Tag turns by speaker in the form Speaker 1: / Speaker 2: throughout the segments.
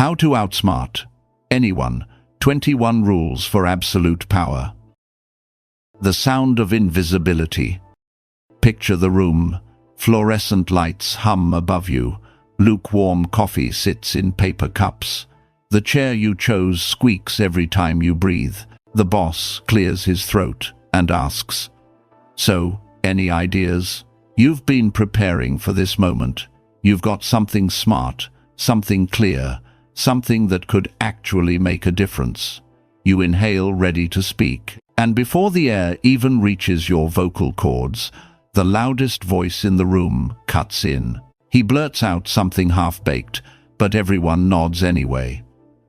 Speaker 1: How to outsmart anyone. 21 rules for absolute power. The sound of invisibility. Picture the room. Fluorescent lights hum above you. Lukewarm coffee sits in paper cups. The chair you chose squeaks every time you breathe. The boss clears his throat and asks, "So, any ideas?" You've been preparing for this moment. You've got something smart, something clear, something that could actually make a difference. You inhale, ready to speak, and before the air even reaches your vocal cords, the loudest voice in the room cuts in. He blurts out something half-baked, but everyone nods anyway.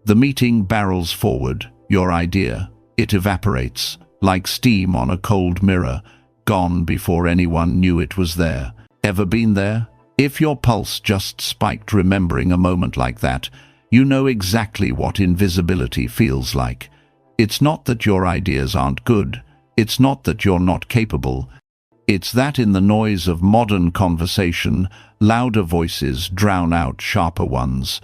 Speaker 1: The meeting barrels forward. Your idea, it evaporates, like steam on a cold mirror, gone before anyone knew it was there. Ever been there? If your pulse just spiked remembering a moment like that, you know exactly what invisibility feels like. It's not that your ideas aren't good. It's not that you're not capable. It's that in the noise of modern conversation, louder voices drown out sharper ones.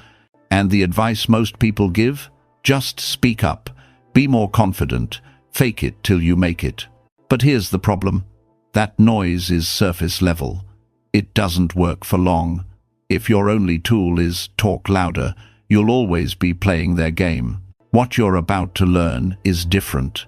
Speaker 1: And the advice most people give? Just speak up. Be more confident. Fake it till you make it. But here's the problem. That noise is surface level. It doesn't work for long. If your only tool is talk louder, you'll always be playing their game. What you're about to learn is different.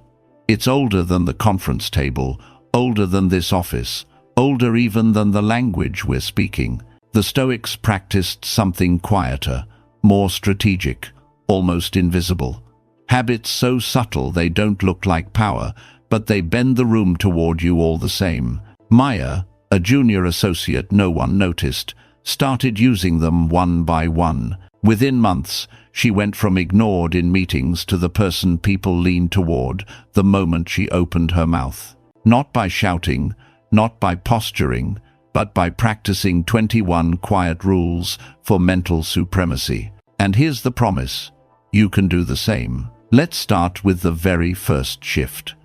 Speaker 1: It's older than the conference table, older than this office, older even than the language we're speaking. The Stoics practiced something quieter, more strategic, almost invisible. Habits so subtle they don't look like power, but they bend the room toward you all the same. Maya, a junior associate no one noticed, started using them one by one. Within months, she went from ignored in meetings to the person people leaned toward the moment she opened her mouth. Not by shouting, not by posturing, but by practicing 21 quiet rules for mental supremacy. And here's the promise. You can do the same. Let's start with the very first shift.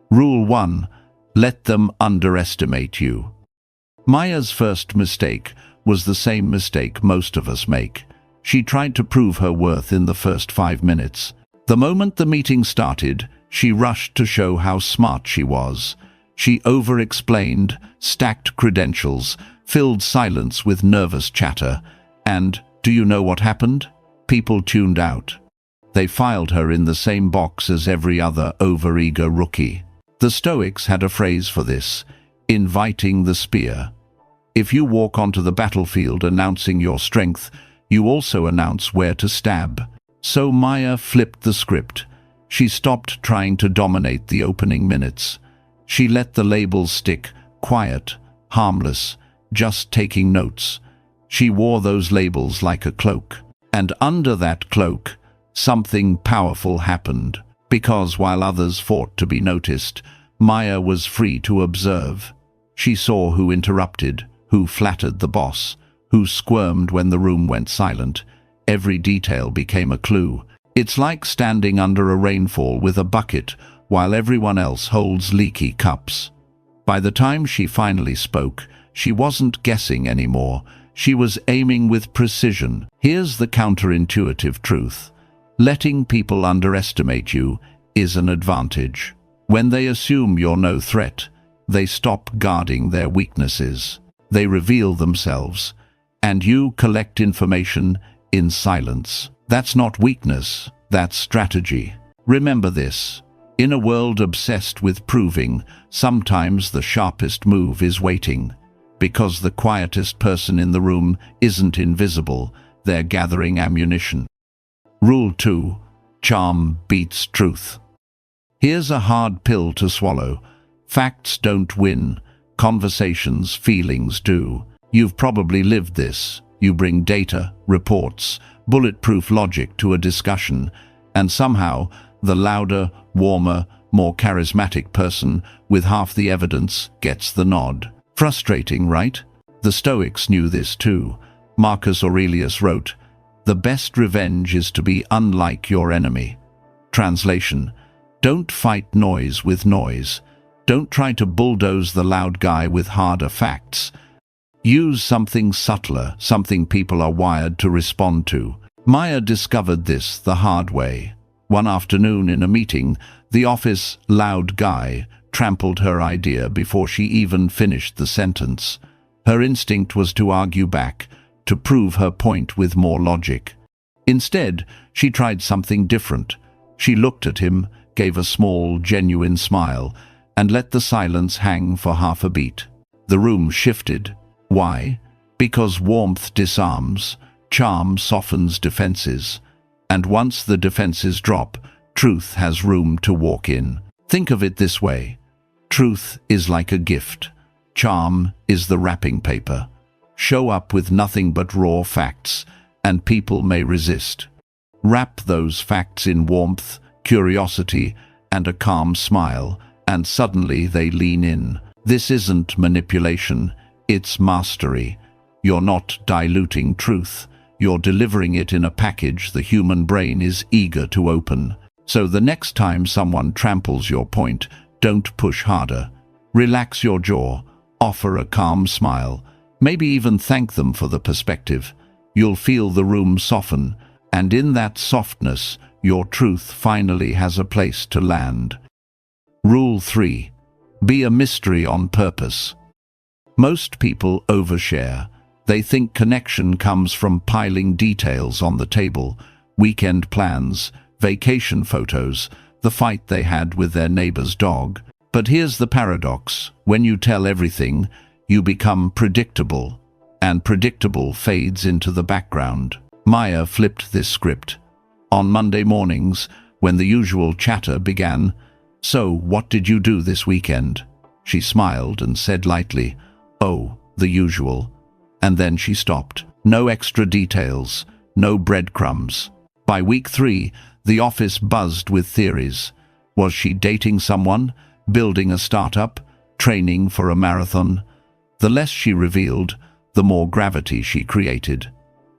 Speaker 1: Rule 1. Let them underestimate you. Maya's first mistake was the same mistake most of us make. She tried to prove her worth in the first 5 minutes. The moment the meeting started, she rushed to show how smart she was. She over-explained, stacked credentials, filled silence with nervous chatter, and, do you know what happened? People tuned out. They filed her in the same box as every other over-eager rookie. The Stoics had a phrase for this, inviting the spear. If you walk onto the battlefield announcing your strength, you also announce where to stab. So Maya flipped the script. She stopped trying to dominate the opening minutes. She let the labels stick, quiet, harmless, just taking notes. She wore those labels like a cloak. And under that cloak, something powerful happened. Because while others fought to be noticed, Maya was free to observe. She saw who interrupted, who flattered the boss, who squirmed when the room went silent. Every detail became a clue. It's like standing under a rainfall with a bucket while everyone else holds leaky cups. By the time she finally spoke, she wasn't guessing anymore. She was aiming with precision. Here's the counterintuitive truth. Letting people underestimate you is an advantage. When they assume you're no threat, they stop guarding their weaknesses. They reveal themselves, and you collect information in silence. That's not weakness, that's strategy. Remember this. In a world obsessed with proving, sometimes the sharpest move is waiting. Because the quietest person in the room isn't invisible, they're gathering ammunition. Rule 2. Charm beats truth. Here's a hard pill to swallow. Facts don't win. Conversations, feelings do. You've probably lived this. You bring data, reports, bulletproof logic to a discussion, and somehow the louder, warmer, more charismatic person with half the evidence gets the nod. Frustrating, right? The Stoics knew this too. Marcus Aurelius wrote, "The best revenge is to be unlike your enemy." Translation: don't fight noise with noise. Don't try to bulldoze the loud guy with harder facts. Use something subtler, something people are wired to respond to. Maya discovered this the hard way. One afternoon in a meeting, the office loud guy trampled her idea before she even finished the sentence. Her instinct was to argue back, to prove her point with more logic. Instead, she tried something different. She looked at him, gave a small, genuine smile, and let the silence hang for half a beat. The room shifted. Why? Because warmth disarms, charm softens defenses, and once the defenses drop, truth has room to walk in. Think of it this way. Truth is like a gift. Charm is the wrapping paper. Show up with nothing but raw facts, and people may resist. Wrap those facts in warmth, curiosity, and a calm smile, and suddenly they lean in. This isn't manipulation, it's mastery. You're not diluting truth. You're delivering it in a package the human brain is eager to open. So the next time someone tramples your point, don't push harder. Relax your jaw, offer a calm smile, maybe even thank them for the perspective. You'll feel the room soften, and in that softness, your truth finally has a place to land. Rule 3. Be a mystery on purpose. Most people overshare. They think connection comes from piling details on the table, weekend plans, vacation photos, the fight they had with their neighbor's dog. But here's the paradox. When you tell everything, you become predictable, and predictable fades into the background. Maya flipped this script. On Monday mornings, when the usual chatter began, "So, what did you do this weekend?" She smiled and said lightly, "Oh, the usual." And then she stopped. No extra details, no breadcrumbs. By week 3, the office buzzed with theories. Was she dating someone, building a startup, training for a marathon? The less she revealed, the more gravity she created.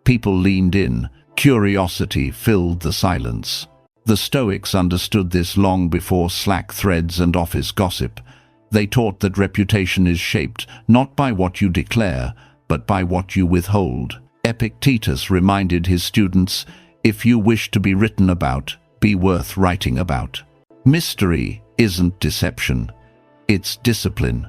Speaker 1: People leaned in. Curiosity filled the silence. The Stoics understood this long before Slack threads and office gossip. They taught that reputation is shaped not by what you declare, but by what you withhold. Epictetus reminded his students, if you wish to be written about, be worth writing about. Mystery isn't deception. It's discipline.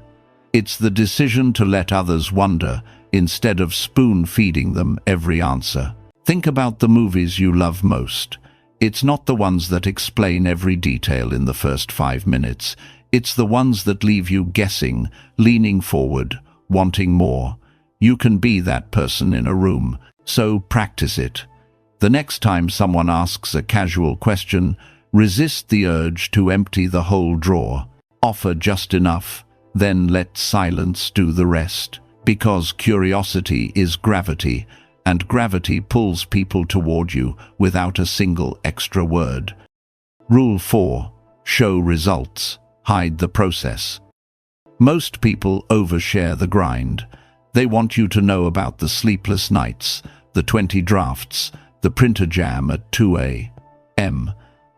Speaker 1: It's the decision to let others wonder instead of spoon-feeding them every answer. Think about the movies you love most. It's not the ones that explain every detail in the first 5 minutes. It's the ones that leave you guessing, leaning forward, wanting more. You can be that person in a room, so practice it. The next time someone asks a casual question, resist the urge to empty the whole drawer. Offer just enough, then let silence do the rest. Because curiosity is gravity, and gravity pulls people toward you without a single extra word. Rule 4. Show results. Hide the process. Most people overshare the grind. They want you to know about the sleepless nights, the 20 drafts, the printer jam at 2 a.m.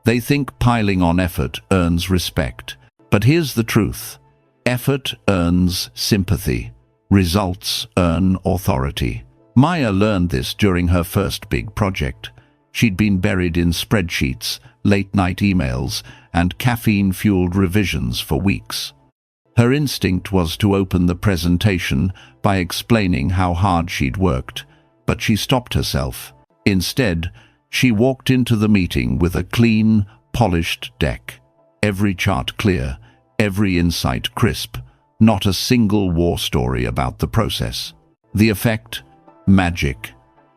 Speaker 1: They think piling on effort earns respect. But here's the truth. Effort earns sympathy. Results earn authority. Maya learned this during her first big project. She'd been buried in spreadsheets, late-night emails, and caffeine-fueled revisions for weeks. Her instinct was to open the presentation by explaining how hard she'd worked, but she stopped herself. Instead, she walked into the meeting with a clean, polished deck. Every chart clear, every insight crisp, not a single war story about the process. The effect? Magic.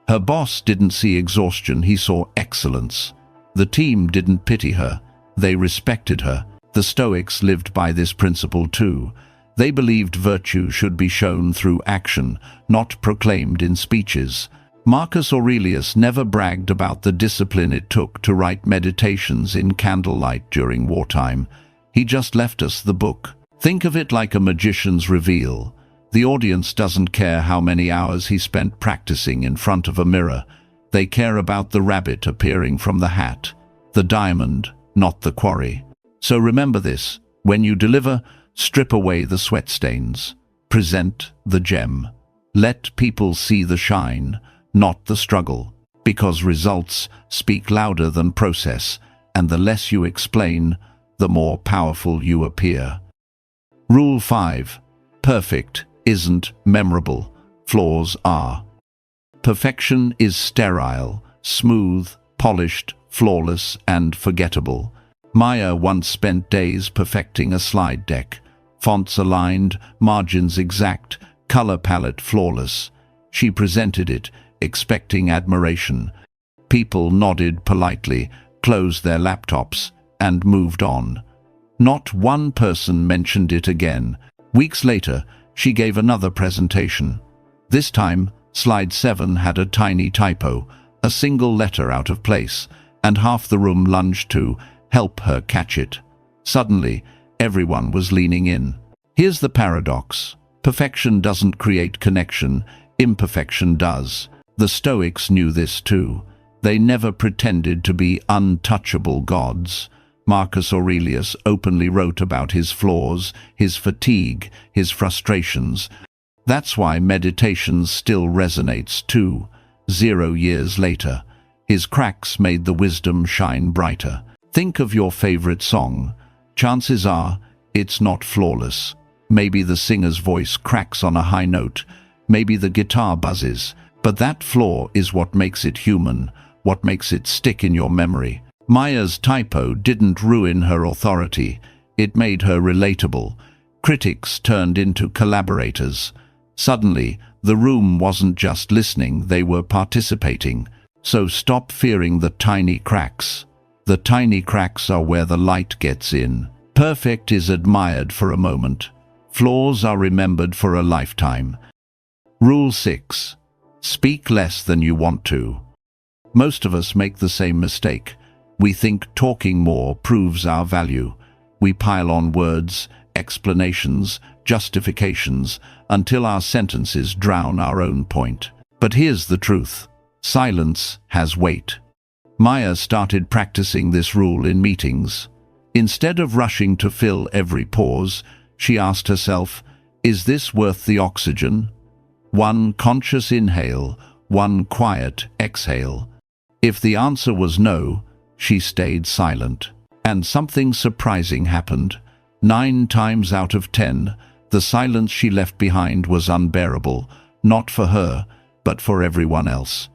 Speaker 1: Her boss didn't see exhaustion, he saw excellence. The team didn't pity her, they respected her. The Stoics lived by this principle too. They believed virtue should be shown through action, not proclaimed in speeches. Marcus Aurelius never bragged about the discipline it took to write meditations in candlelight during wartime. He just left us the book. Think of it like a magician's reveal. The audience doesn't care how many hours he spent practicing in front of a mirror. They care about the rabbit appearing from the hat, the diamond, not the quarry. So remember this, when you deliver, strip away the sweat stains. Present the gem. Let people see the shine, not the struggle. because results speak louder than process, and the less you explain, the more powerful you appear. Rule 5. Perfect isn't memorable. Flaws are. Perfection is sterile, smooth, polished, flawless, and forgettable. Maya once spent days perfecting a slide deck. Fonts aligned, margins exact, color palette flawless. She presented it, expecting admiration. People nodded politely, closed their laptops, and moved on. Not one person mentioned it again. Weeks later, she gave another presentation. This time, slide 7 had a tiny typo, a single letter out of place, and half the room lunged to help her catch it. Suddenly, everyone was leaning in. Here's the paradox. Perfection doesn't create connection, imperfection does. The Stoics knew this too. They never pretended to be untouchable gods. Marcus Aurelius openly wrote about his flaws, his fatigue, his frustrations. That's why meditation still resonates 2,000 years later. His cracks made the wisdom shine brighter. Think of your favorite song. Chances are, it's not flawless. Maybe the singer's voice cracks on a high note. Maybe the guitar buzzes. But that flaw is what makes it human, what makes it stick in your memory. Maya's typo didn't ruin her authority. It made her relatable. Critics turned into collaborators. Suddenly, the room wasn't just listening, they were participating. So stop fearing the tiny cracks. The tiny cracks are where the light gets in. Perfect is admired for a moment. Flaws are remembered for a lifetime. Rule 6. Speak less than you want to. Most of us make the same mistake. We think talking more proves our value. We pile on words, explanations, justifications, until our sentences drown our own point. But here's the truth. Silence has weight. Maya started practicing this rule in meetings. Instead of rushing to fill every pause, she asked herself, is this worth the oxygen? One conscious inhale, one quiet exhale. If the answer was no, she stayed silent. And something surprising happened. 9 times out of 10, the silence she left behind was unbearable, not for her, but for everyone else.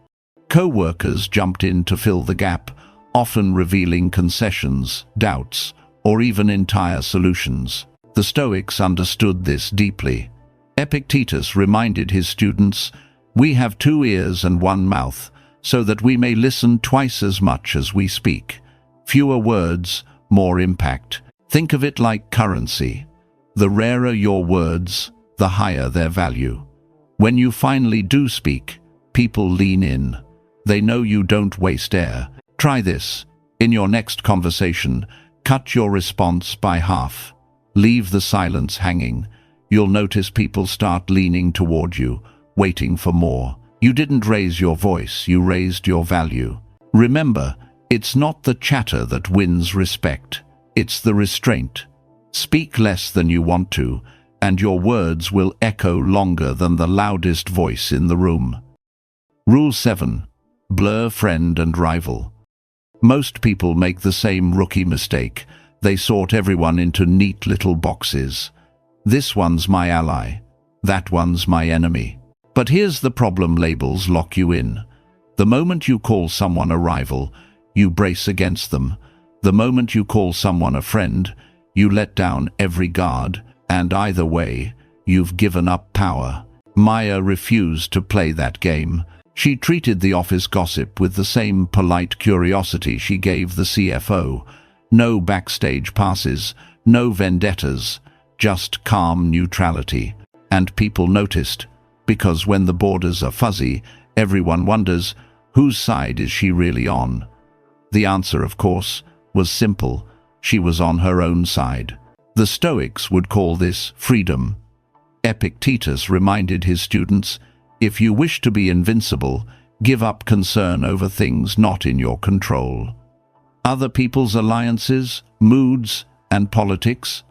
Speaker 1: Co-workers jumped in to fill the gap, often revealing concessions, doubts, or even entire solutions. The Stoics understood this deeply. Epictetus reminded his students, "We have 2 ears and 1 mouth, so that we may listen twice as much as we speak. Fewer words, more impact." Think of it like currency. The rarer your words, the higher their value. When you finally do speak, people lean in. They know you don't waste air. Try this. In your next conversation, cut your response by half. Leave the silence hanging. You'll notice people start leaning toward you, waiting for more. You didn't raise your voice, you raised your value. Remember, it's not the chatter that wins respect. It's the restraint. Speak less than you want to, and your words will echo longer than the loudest voice in the room. Rule 7. Blur friend and rival. Most people make the same rookie mistake. They sort everyone into neat little boxes. This one's my ally. That one's my enemy. But here's the problem: labels lock you in. The moment you call someone a rival, you brace against them. The moment you call someone a friend, you let down every guard, and either way, you've given up power. Maya refused to play that game. She treated the office gossip with the same polite curiosity she gave the CFO. No backstage passes, no vendettas, just calm neutrality. And people noticed, because when the borders are fuzzy, everyone wonders, whose side is she really on? The answer, of course, was simple. She was on her own side. The Stoics would call this freedom. Epictetus reminded his students, if you wish to be invincible, give up concern over things not in your control. Other people's alliances, moods, and politics,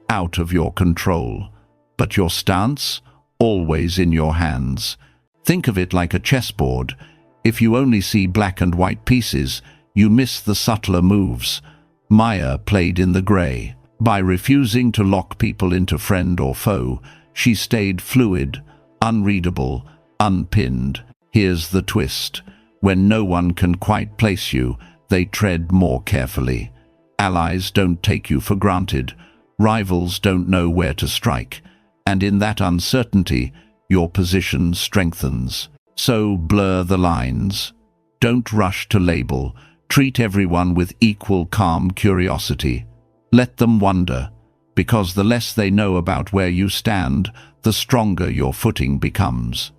Speaker 1: out of your control. But your stance, always in your hands. Think of it like a chessboard. If you only see black and white pieces, you miss the subtler moves. Maya played in the grey. By refusing to lock people into friend or foe, she stayed fluid, unreadable, unpinned. Here's the twist. When no one can quite place you, they tread more carefully. Allies don't take you for granted. Rivals don't know where to strike. And in that uncertainty, your position strengthens. So blur the lines. Don't rush to label. Treat everyone with equal calm curiosity. Let them wonder, because the less they know about where you stand, the stronger your footing becomes.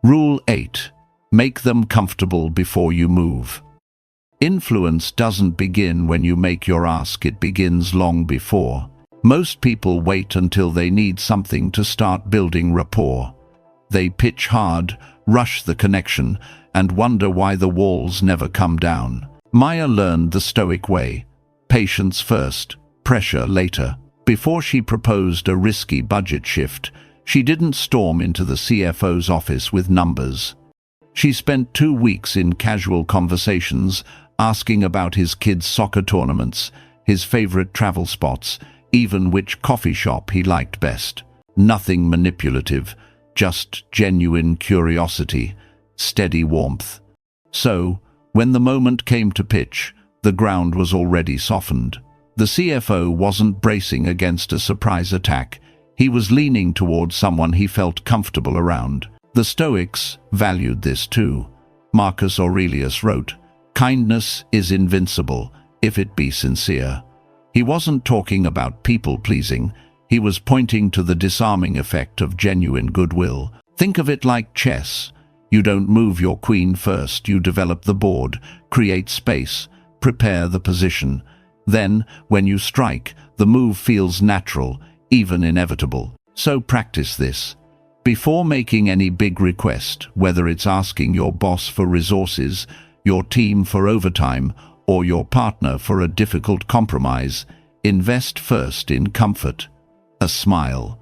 Speaker 1: Rule 8. Make them comfortable before you move. Influence doesn't begin when you make your ask, it begins long before. Most people wait until they need something to start building rapport. They pitch hard, rush the connection, and wonder why the walls never come down. Maya learned the Stoic way. Patience first, pressure later. Before she proposed a risky budget shift, she didn't storm into the CFO's office with numbers. She spent 2 weeks in casual conversations, asking about his kids' soccer tournaments, his favorite travel spots, even which coffee shop he liked best. Nothing manipulative, just genuine curiosity, steady warmth. So, when the moment came to pitch, the ground was already softened. The CFO wasn't bracing against a surprise attack. He was leaning towards someone he felt comfortable around. The Stoics valued this too. Marcus Aurelius wrote, "Kindness is invincible, if it be sincere." He wasn't talking about people-pleasing. He was pointing to the disarming effect of genuine goodwill. Think of it like chess. You don't move your queen first, you develop the board, create space, prepare the position. Then, when you strike, the move feels natural, even inevitable. So practice this. Before making any big request, whether it's asking your boss for resources, your team for overtime, or your partner for a difficult compromise, invest first in comfort. A smile,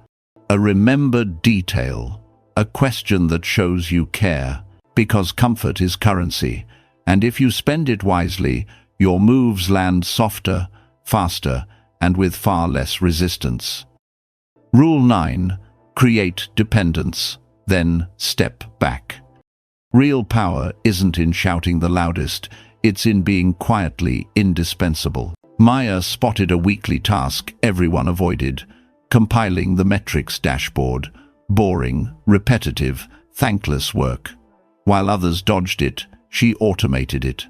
Speaker 1: a remembered detail, a question that shows you care, because comfort is currency, and if you spend it wisely, your moves land softer, faster, and with far less resistance. Rule 9. Create dependence, then step back. Real power isn't in shouting the loudest, it's in being quietly indispensable. Maya spotted a weekly task everyone avoided: compiling the metrics dashboard. Boring, repetitive, thankless work. While others dodged it, she automated it.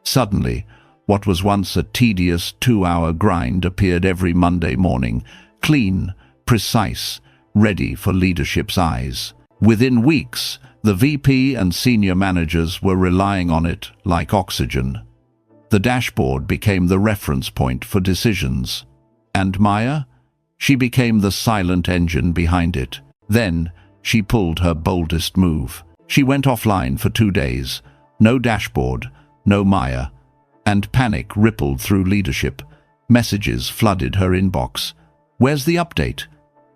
Speaker 1: Suddenly, what was once a tedious 2-hour grind appeared every Monday morning, clean, precise, ready for leadership's eyes. Within weeks, the VP and senior managers were relying on it like oxygen. The dashboard became the reference point for decisions. And Maya? She became the silent engine behind it. Then, she pulled her boldest move. She went offline for 2 days. No dashboard, no Maya. And panic rippled through leadership. Messages flooded her inbox. "Where's the update?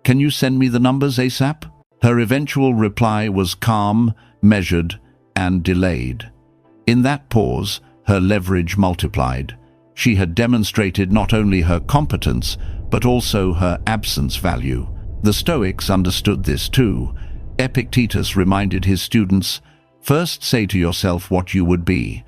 Speaker 1: Can you send me the numbers ASAP?" Her eventual reply was calm, measured, and delayed. In that pause, her leverage multiplied. She had demonstrated not only her competence, but also her absence value. The Stoics understood this too. Epictetus reminded his students, "First say to yourself what you would be.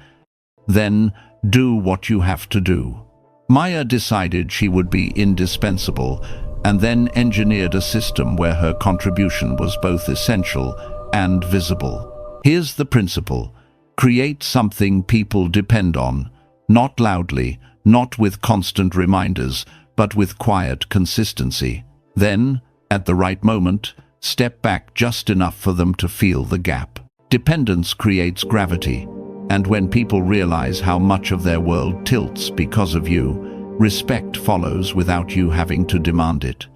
Speaker 1: Then do what you have to do." Maya decided she would be indispensable, and then engineered a system where her contribution was both essential and visible. Here's the principle. Create something people depend on, not loudly, not with constant reminders, but with quiet consistency. Then, at the right moment, step back just enough for them to feel the gap. Dependence creates gravity, and when people realize how much of their world tilts because of you, respect follows without you having to demand it.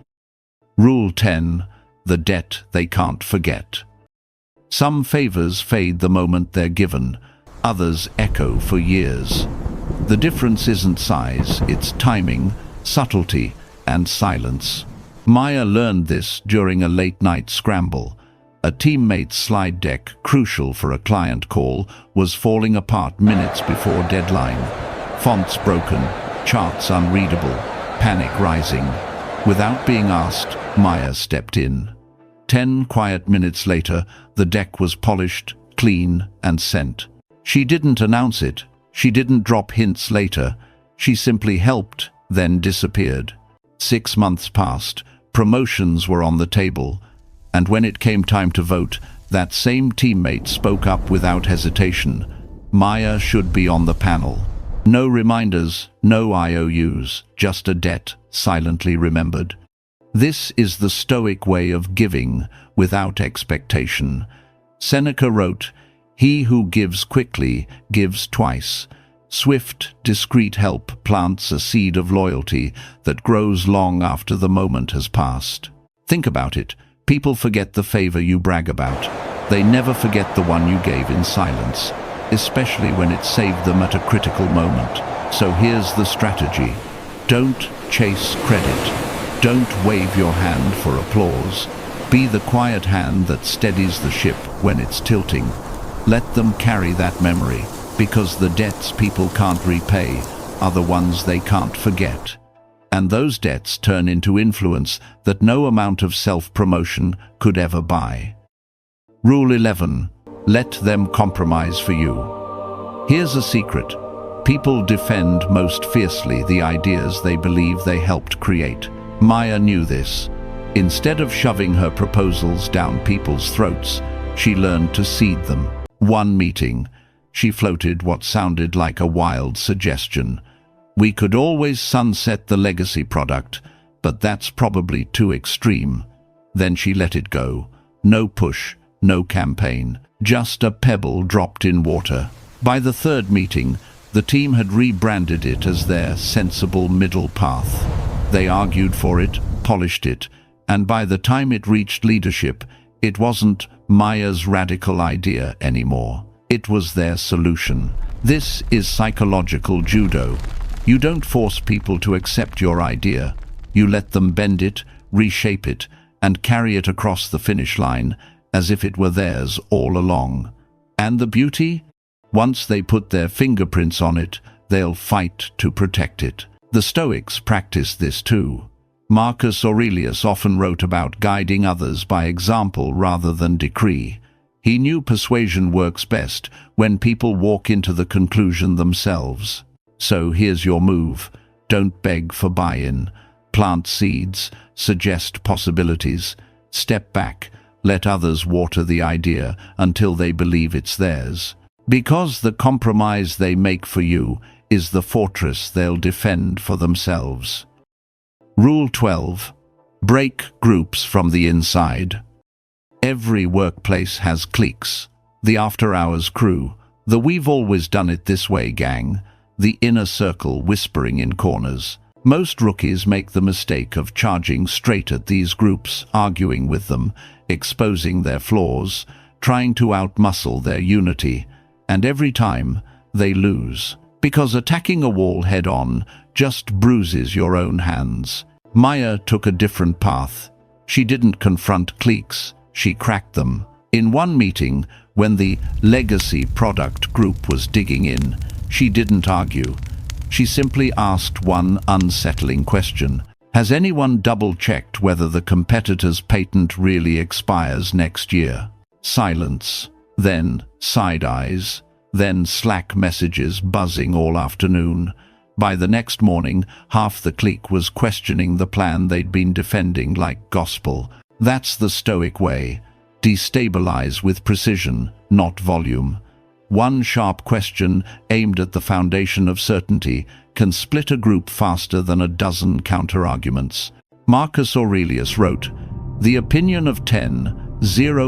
Speaker 1: Rule 10. The debt they can't forget. Some favors fade the moment they're given, others echo for years. The difference isn't size, it's timing, subtlety, and silence. Maya learned this during a late-night scramble. A teammate's slide deck, crucial for a client call, was falling apart minutes before deadline. Fonts broken, charts unreadable, panic rising. Without being asked, Maya stepped in. 10 quiet minutes later, the deck was polished, clean, and sent. She didn't announce it. She didn't drop hints later. She simply helped, then disappeared. 6 months passed. Promotions were on the table. And when it came time to vote, that same teammate spoke up without hesitation. Maya should be on the panel. No reminders, no IOUs, just a debt silently remembered. This is the Stoic way of giving without expectation. Seneca wrote, "He who gives quickly gives twice." Swift, discreet help plants a seed of loyalty that grows long after the moment has passed. Think about it. People forget the favor you brag about. They never forget the one you gave in silence, especially when it saved them at a critical moment. So here's the strategy. Don't chase credit. Don't wave your hand for applause. Be the quiet hand that steadies the ship when it's tilting. Let them carry that memory, because the debts people can't repay are the ones they can't forget. And those debts turn into influence that no amount of self-promotion could ever buy. Rule 11. Let them compromise for you. Here's a secret. People defend most fiercely the ideas they believe they helped create. Maya knew this. Instead of shoving her proposals down people's throats, she learned to seed them. One meeting, she floated what sounded like a wild suggestion. "We could always sunset the legacy product, but that's probably too extreme." Then she let it go. No push, no campaign, just a pebble dropped in water. By the third meeting, the team had rebranded it as their sensible middle path. They argued for it, polished it, and by the time it reached leadership, it wasn't Maya's radical idea anymore. It was their solution. This is psychological judo. You don't force people to accept your idea. You let them bend it, reshape it, and carry it across the finish line as if it were theirs all along. And the beauty? Once they put their fingerprints on it, they'll fight to protect it. The Stoics practiced this too. Marcus Aurelius often wrote about guiding others by example rather than decree. He knew persuasion works best when people walk into the conclusion themselves. So here's your move. Don't beg for buy-in. Plant seeds, suggest possibilities, step back, let others water the idea until they believe it's theirs. Because the compromise they make for you is the fortress they'll defend for themselves. Rule 12. Break groups from the inside. Every workplace has cliques. The after-hours crew, the "we've always done it this way" gang, the inner circle whispering in corners. Most rookies make the mistake of charging straight at these groups, arguing with them, exposing their flaws, trying to outmuscle their unity, and every time they lose. Because attacking a wall head-on just bruises your own hands. Maya took a different path. She didn't confront cliques, she cracked them. In one meeting, when the legacy product group was digging in, she didn't argue. She simply asked one unsettling question. Has anyone double-checked whether the competitor's patent really expires next year? Silence. Then side eyes. Then Slack messages buzzing all afternoon. By the next morning, half the clique was questioning the plan they'd been defending like gospel. That's the Stoic way. Destabilize with precision, not volume. One sharp question aimed at the foundation of certainty can split a group faster than a dozen counter-arguments. Marcus Aurelius wrote, "The opinion of 10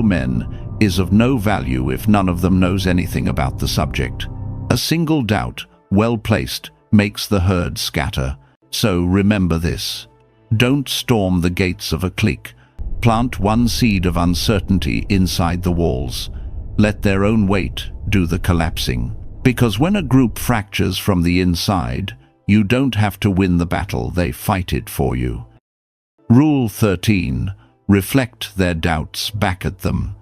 Speaker 1: men is of no value if none of them knows anything about the subject. A single doubt, well placed, makes the herd scatter. So remember this. Don't storm the gates of a clique. Plant one seed of uncertainty inside the walls. Let their own weight do the collapsing. Because when a group fractures from the inside, you don't have to win the battle, they fight it for you." Rule 13. Reflect their doubts back at them.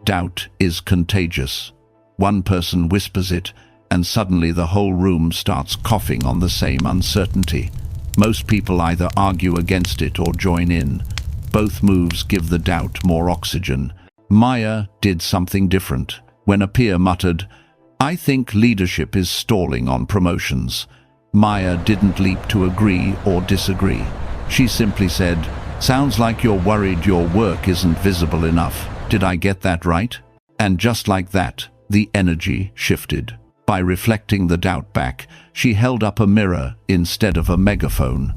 Speaker 1: Doubt is contagious. One person whispers it, and suddenly the whole room starts coughing on the same uncertainty. Most people either argue against it or join in. Both moves give the doubt more oxygen. Maya did something different. When a peer muttered, "I think leadership is stalling on promotions," Maya didn't leap to agree or disagree. She simply said, "Sounds like you're worried your work isn't visible enough. Did I get that right?" And just like that, the energy shifted. By reflecting the doubt back, she held up a mirror instead of a megaphone.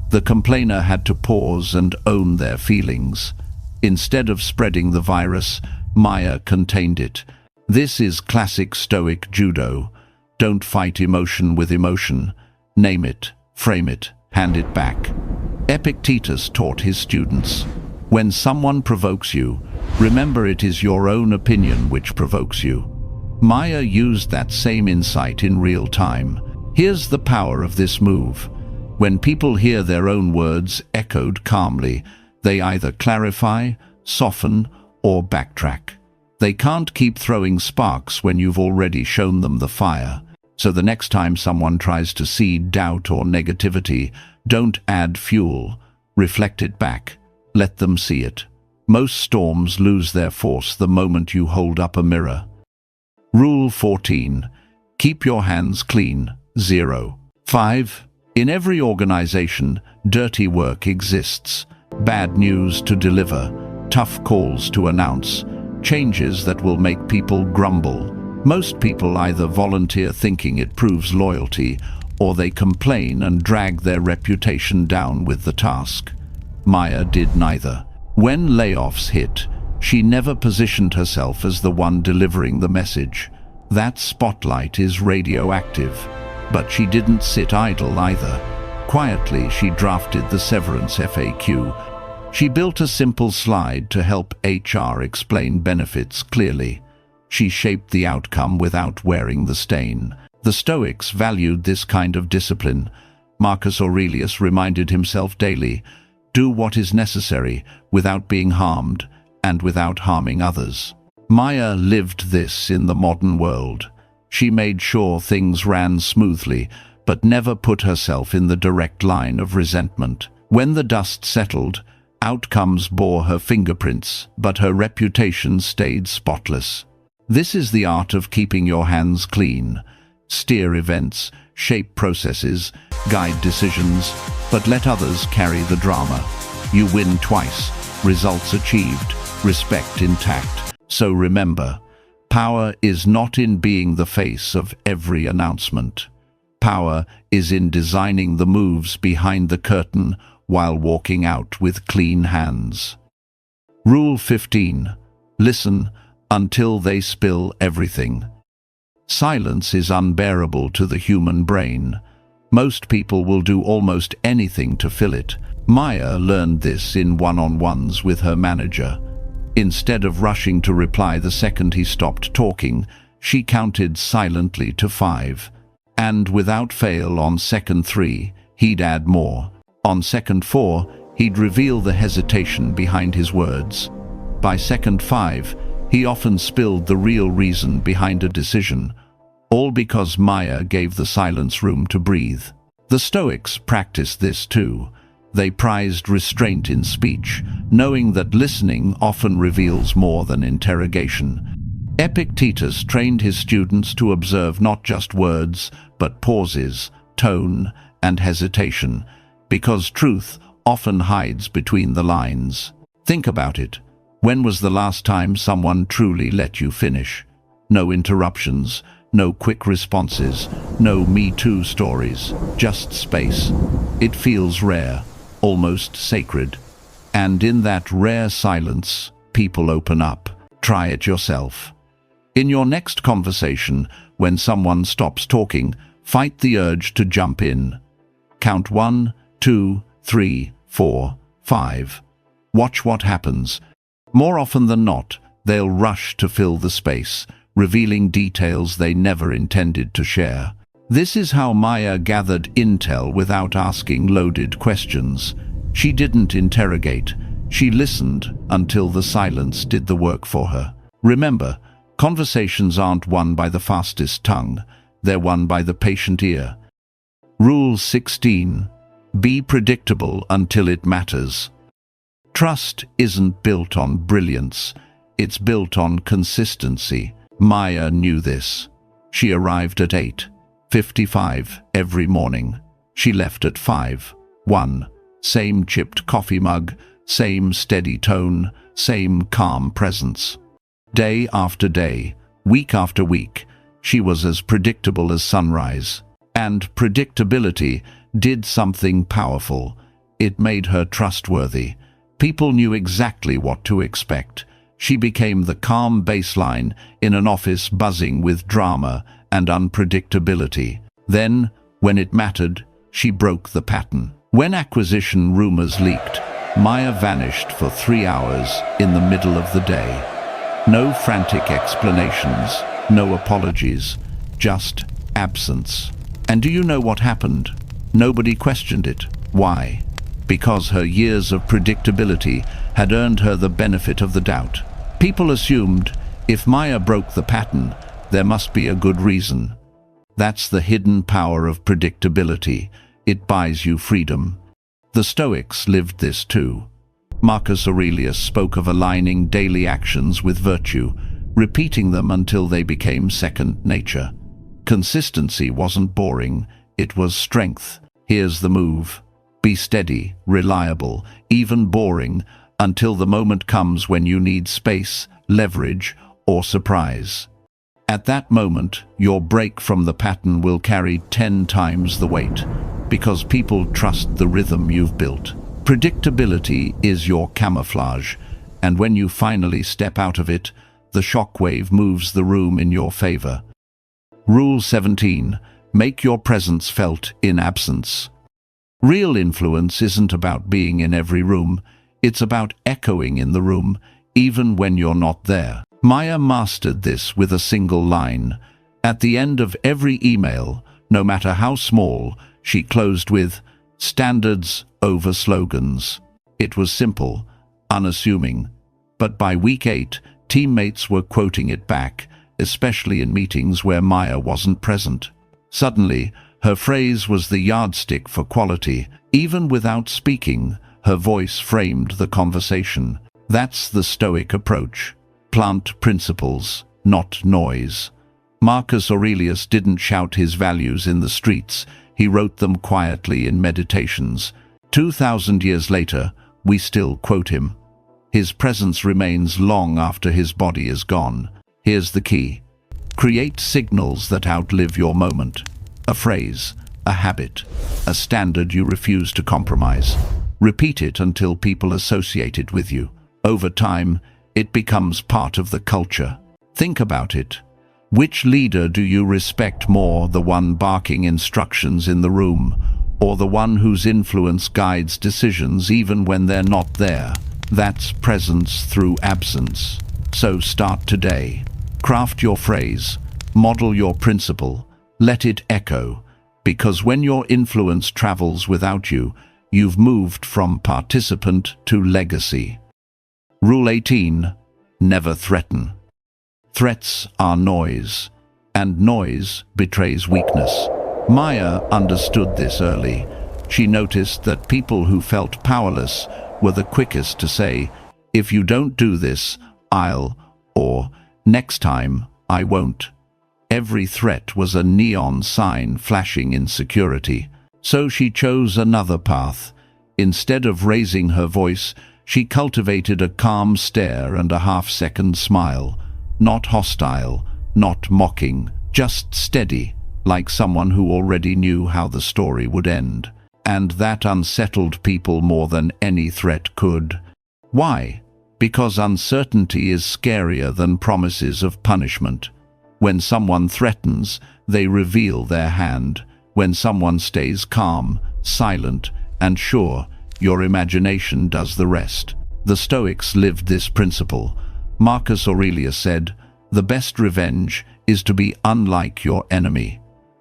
Speaker 1: The complainer had to pause and own their feelings. Instead of spreading the virus, Maya contained it. This is classic Stoic judo. Don't fight emotion with emotion. Name it, frame it, hand it back. Epictetus taught his students, when someone provokes you, remember it is your own opinion which provokes you. Maya used that same insight in real time. Here's the power of this move. When people hear their own words echoed calmly, they either clarify, soften, or backtrack. They can't keep throwing sparks when you've already shown them the fire. So the next time someone tries to seed doubt or negativity, don't add fuel. Reflect it back. Let them see it. Most storms lose their force the moment you hold up a mirror. Rule 14. Keep your hands clean. 0. 5. In every organization, dirty work exists. Bad news to deliver, tough calls to announce, changes that will make people grumble. Most people either volunteer thinking it proves loyalty, or they complain and drag their reputation down with the task. Maya did neither. When layoffs hit, she never positioned herself as the one delivering the message. That spotlight is radioactive. But she didn't sit idle either. Quietly, she drafted the severance FAQ. She built a simple slide to help HR explain benefits clearly. She shaped the outcome without wearing the stain. The Stoics valued this kind of discipline. Marcus Aurelius reminded himself daily, do what is necessary without being harmed and without harming others. Maya lived this in the modern world. She made sure things ran smoothly, but never put herself in the direct line of resentment. When the dust settled, outcomes bore her fingerprints, but her reputation stayed spotless. This is the art of keeping your hands clean. Steer events, shape processes, guide decisions, but let others carry the drama. You win twice, results achieved, respect intact. So remember, power is not in being the face of every announcement. Power is in designing the moves behind the curtain while walking out with clean hands. Rule 15. Listen until they spill everything. Silence is unbearable to the human brain. Most people will do almost anything to fill it. Maya learned this in one-on-ones with her manager. Instead of rushing to reply the second he stopped talking, she counted silently to 5. And without fail, on second 3, he'd add more. On second 4, he'd reveal the hesitation behind his words. By second 5, he often spilled the real reason behind a decision, all because Maya gave the silence room to breathe. The Stoics practiced this too. They prized restraint in speech, knowing that listening often reveals more than interrogation. Epictetus trained his students to observe not just words, but pauses, tone, and hesitation, because truth often hides between the lines. Think about it. When was the last time someone truly let you finish? No interruptions, no quick responses, no Me Too stories, just space. It feels rare, almost sacred. And in that rare silence, people open up. Try it yourself. In your next conversation, when someone stops talking, fight the urge to jump in. Count 1, 2, 3, 4, 5. Watch what happens. More often than not, they'll rush to fill the space, revealing details they never intended to share. This is how Maya gathered intel without asking loaded questions. She didn't interrogate. She listened until the silence did the work for her. Remember, conversations aren't won by the fastest tongue, they're won by the patient ear. Rule 16. Be predictable until it matters. Trust isn't built on brilliance, it's built on consistency. Maya knew this. She arrived at 8:55 every morning. She left at 5:01. Same chipped coffee mug, same steady tone, same calm presence. Day after day, week after week, she was as predictable as sunrise. And predictability did something powerful. It made her trustworthy. People knew exactly what to expect. She became the calm baseline in an office buzzing with drama and unpredictability. Then, when it mattered, she broke the pattern. When acquisition rumors leaked, Maya vanished for 3 hours in the middle of the day. No frantic explanations, no apologies, just absence. And do you know what happened? Nobody questioned it. Why? Because her years of predictability had earned her the benefit of the doubt. People assumed if Maya broke the pattern, there must be a good reason. That's the hidden power of predictability. It buys you freedom. The Stoics lived this too. Marcus Aurelius spoke of aligning daily actions with virtue, repeating them until they became second nature. Consistency wasn't boring, it was strength. Here's the move. Be steady, reliable, even boring, until the moment comes when you need space, leverage, or surprise. At that moment, your break from the pattern will carry 10 times the weight, because people trust the rhythm you've built. Predictability is your camouflage, and when you finally step out of it, the shockwave moves the room in your favor. Rule 17. Make your presence felt in absence. Real influence isn't about being in every room, it's about echoing in the room, even when you're not there. Maya mastered this with a single line. At the end of every email, no matter how small, she closed with standards over slogans. It was simple, unassuming, but by week 8, teammates were quoting it back, especially in meetings where Maya wasn't present. Suddenly, her phrase was the yardstick for quality. Even without speaking, her voice framed the conversation. That's the Stoic approach. Plant principles, not noise. Marcus Aurelius didn't shout his values in the streets. He wrote them quietly in meditations. 2,000 years later, we still quote him. His presence remains long after his body is gone. Here's the key. Create signals that outlive your moment. A phrase, a habit, a standard you refuse to compromise. Repeat it until people associate it with you. Over time, it becomes part of the culture. Think about it. Which leader do you respect more, the one barking instructions in the room, or the one whose influence guides decisions even when they're not there? That's presence through absence. So start today. Craft your phrase, model your principle, let it echo, because when your influence travels without you, you've moved from participant to legacy. Rule 18. Never threaten. Threats are noise, and noise betrays weakness. Maya understood this early. She noticed that people who felt powerless were the quickest to say, "If you don't do this, I'll," or "Next time, I won't." Every threat was a neon sign flashing insecurity. So she chose another path. Instead of raising her voice, she cultivated a calm stare and a half-second smile. Not hostile, not mocking, just steady, like someone who already knew how the story would end. And that unsettled people more than any threat could. Why? Because uncertainty is scarier than promises of punishment. When someone threatens, they reveal their hand. When someone stays calm, silent, and sure, your imagination does the rest. The Stoics lived this principle. Marcus Aurelius said, "The best revenge is to be unlike your enemy.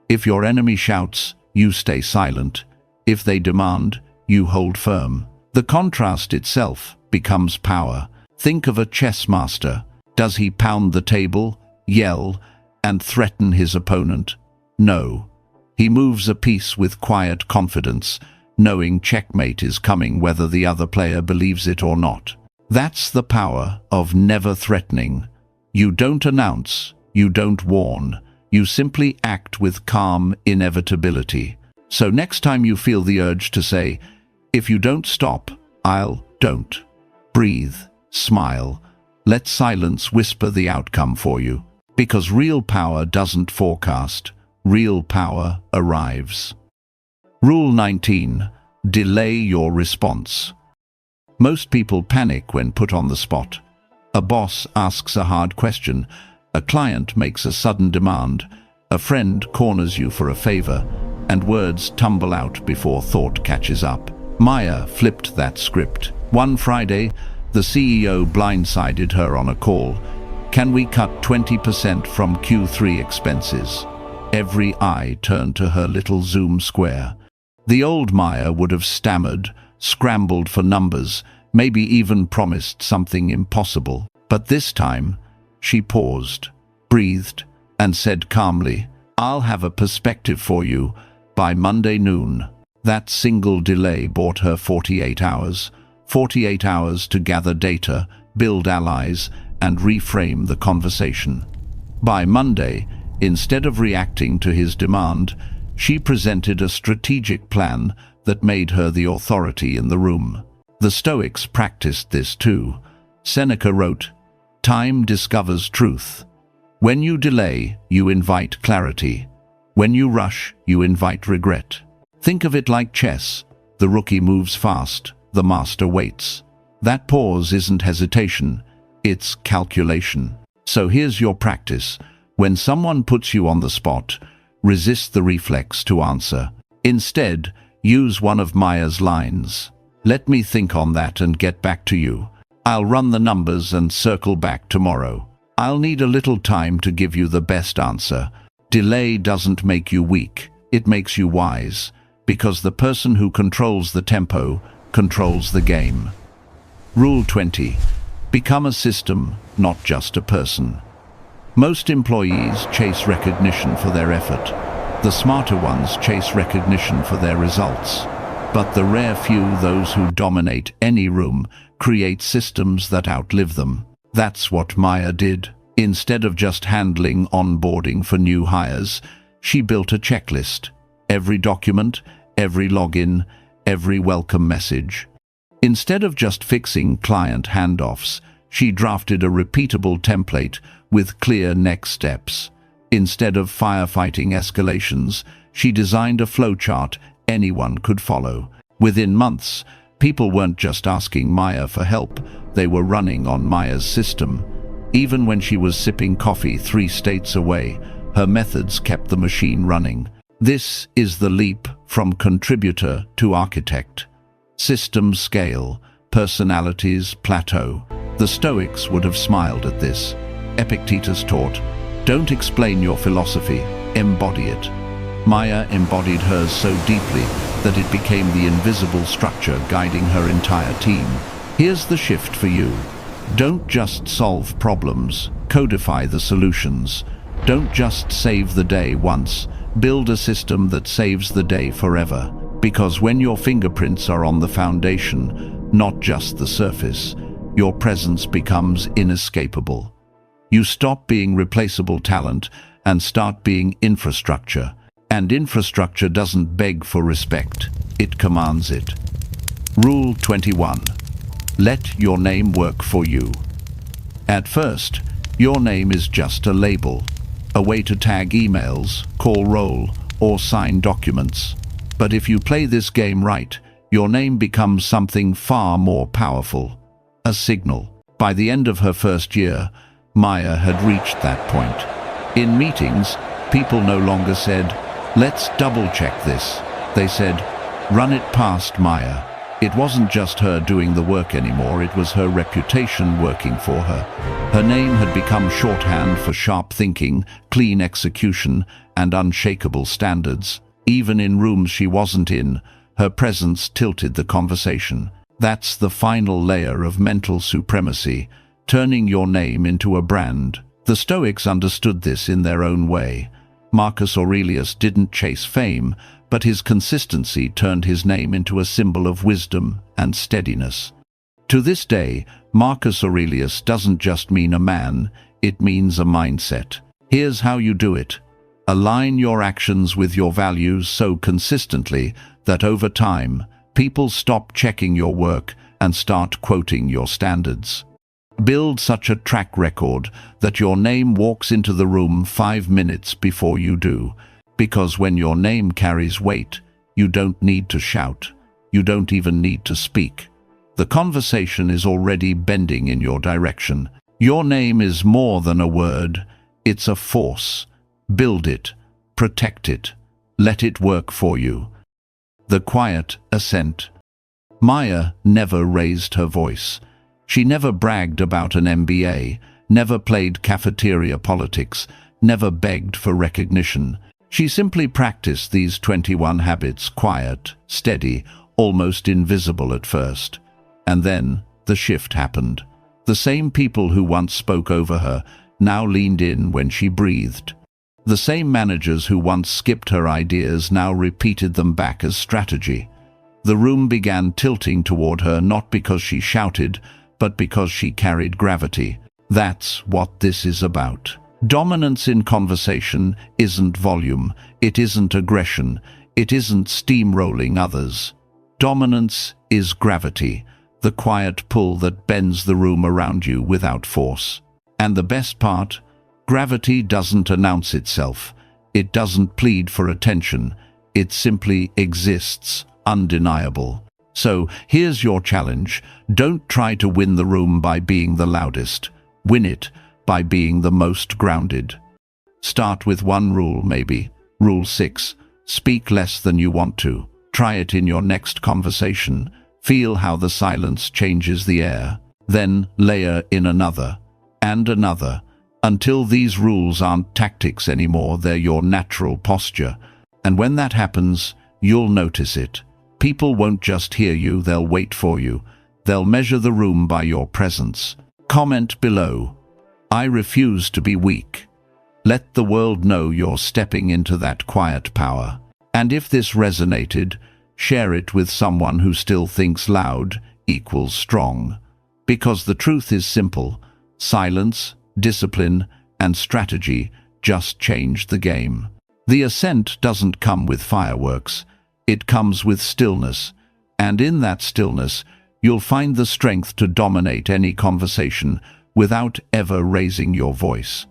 Speaker 1: If your enemy shouts, you stay silent. If they demand, you hold firm." The contrast itself becomes power. Think of a chess master. Does he pound the table, yell, and threaten his opponent? No. He moves a piece with quiet confidence, knowing checkmate is coming whether the other player believes it or not. That's the power of never threatening. You don't announce, you don't warn, you simply act with calm inevitability. So next time you feel the urge to say, "If you don't stop, don't." Breathe, smile, let silence whisper the outcome for you. Because real power doesn't forecast, real power arrives. Rule 19. Delay your response. Most people panic when put on the spot. A boss asks a hard question, a client makes a sudden demand, a friend corners you for a favor, and words tumble out before thought catches up. Maya flipped that script. One Friday, the CEO blindsided her on a call. "Can we cut 20% from Q3 expenses?" Every eye turned to her little Zoom square. The old Maya would have stammered, scrambled for numbers, maybe even promised something impossible. But this time, she paused, breathed, and said calmly, "I'll have a perspective for you by Monday noon." That single delay bought her 48 hours. 48 hours to gather data, build allies, and reframe the conversation. By Monday, instead of reacting to his demand, she presented a strategic plan that made her the authority in the room. The Stoics practiced this too. Seneca wrote, "Time discovers truth. When you delay, you invite clarity. When you rush, you invite regret." Think of it like chess. The rookie moves fast, the master waits. That pause isn't hesitation, it's calculation. So here's your practice. When someone puts you on the spot, resist the reflex to answer. Instead, use one of Maya's lines. "Let me think on that and get back to you. I'll run the numbers and circle back tomorrow. I'll need a little time to give you the best answer." Delay doesn't make you weak, it makes you wise, because the person who controls the tempo controls the game. Rule 20. Become a system, not just a person. Most employees chase recognition for their effort. The smarter ones chase recognition for their results. But the rare few, those who dominate any room, create systems that outlive them. That's what Maya did. Instead of just handling onboarding for new hires, she built a checklist. Every document, every login, every welcome message. Instead of just fixing client handoffs, she drafted a repeatable template with clear next steps. Instead of firefighting escalations, she designed a flowchart anyone could follow. Within months, people weren't just asking Maya for help, they were running on Maya's system. Even when she was sipping coffee 3 states away, her methods kept the machine running. This is the leap from contributor to architect. Systems scale, personalities plateau. The Stoics would have smiled at this. Epictetus taught, "Don't explain your philosophy, embody it." Maya embodied hers so deeply that it became the invisible structure guiding her entire team. Here's the shift for you. Don't just solve problems, codify the solutions. Don't just save the day once, build a system that saves the day forever. Because when your fingerprints are on the foundation, not just the surface, your presence becomes inescapable. You stop being replaceable talent and start being infrastructure. And infrastructure doesn't beg for respect, it commands it. Rule 21. Let your name work for you. At first, your name is just a label, a way to tag emails, call roll, or sign documents. But if you play this game right, your name becomes something far more powerful. A signal. By the end of her first year, Maya had reached that point. In meetings, people no longer said, "Let's double-check this." They said, "Run it past Maya." It wasn't just her doing the work anymore, it was her reputation working for her. Her name had become shorthand for sharp thinking, clean execution, and unshakable standards. Even in rooms she wasn't in, her presence tilted the conversation. That's the final layer of mental supremacy, turning your name into a brand. The Stoics understood this in their own way. Marcus Aurelius didn't chase fame, but his consistency turned his name into a symbol of wisdom and steadiness. To this day, Marcus Aurelius doesn't just mean a man, it means a mindset. Here's how you do it. Align your actions with your values so consistently that over time, people stop checking your work and start quoting your standards. Build such a track record that your name walks into the room 5 minutes before you do, because when your name carries weight, you don't need to shout. You don't even need to speak. The conversation is already bending in your direction. Your name is more than a word. It's a force. Build it. Protect it. Let it work for you. The quiet ascent. Maya never raised her voice. She never bragged about an MBA, never played cafeteria politics, never begged for recognition. She simply practiced these 21 habits, quiet, steady, almost invisible at first. And then the shift happened. The same people who once spoke over her now leaned in when she breathed. The same managers who once skipped her ideas now repeated them back as strategy. The room began tilting toward her not because she shouted, but because she carried gravity. That's what this is about. Dominance in conversation isn't volume, it isn't aggression, it isn't steamrolling others. Dominance is gravity, the quiet pull that bends the room around you without force. And the best part, gravity doesn't announce itself. It doesn't plead for attention. It simply exists, undeniable. So here's your challenge. Don't try to win the room by being the loudest. Win it by being the most grounded. Start with one rule, maybe. Rule 6. Speak less than you want to. Try it in your next conversation. Feel how the silence changes the air. Then layer in another, and another, until these rules aren't tactics anymore, they're your natural posture. And when that happens, you'll notice it. People won't just hear you, they'll wait for you. They'll measure the room by your presence. Comment below. I refuse to be weak. Let the world know you're stepping into that quiet power. And if this resonated, share it with someone who still thinks loud equals strong. Because the truth is simple. Silence, discipline, and strategy just changed the game. The ascent doesn't come with fireworks. It comes with stillness. And in that stillness, you'll find the strength to dominate any conversation without ever raising your voice.